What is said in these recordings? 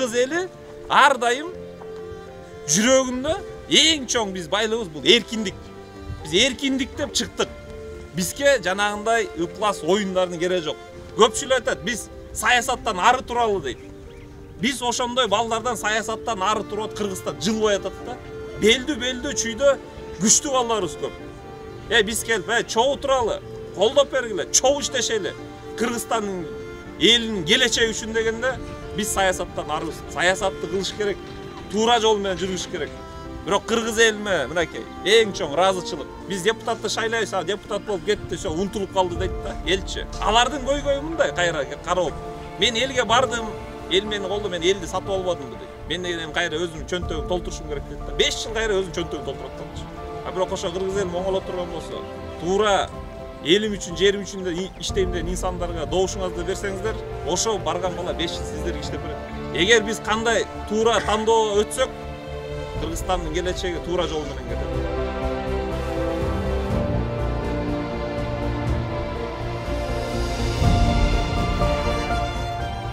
кыргыз эли ар дайым жүрөгүндө эң чоң биз байлыгыбыз бул эркиндик. Биз эркиндик деп чыктык. Бизге жанагындай ыплас оюндардын кереги жок. Көпчүлүк айтат, биз саясаттан ары туралы дейт. Биз ошондой балдардан саясаттан ары турат Кыргызстан жылбай атат да. Белдүү чүйдө күчтүү балдарыбыз көп. Биз келип, чогуу туралы, колдоп бергиле, чогуу иштешели. Кыргызстандын элинин келечеги үчүн дегенде биз саясаттан арыбыз. Саясатты кылыш керек, туура жол менен жүрүш керек. Бирок кыргыз элине мынакей эң чоң ыраазычылык. Биз депутатты шайлайбыз, депутат болуп кетти, ошо унутулуп калды дейт да, элчи. Алардын көйгөйү мындай кайра карап. Мен элге бардым, эл мени колдо, мен элди сатып албадым дейт. Мен деген кайра өзүмдүн чөнтөгүмдү толтурушум керек дейт да. 5 жыл кайра өзүнүн чөнтөгүн толтуруп атат. Бирок ошо кыргыз эл оңоло турган болсо, туура элим үчүн, жерим үчүн иштейм деген инсандарга добушуңарды берсеңиздер, ошо барган бала 5 жыл сиздерге иштеп берет. Эгер биз кандай туура тандоо өтсөк, Кыргызстандын келечеги туура жол менен кетет.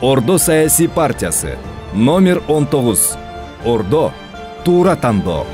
Ордо саясий партиясы номер 19. Ордо туура тандоо.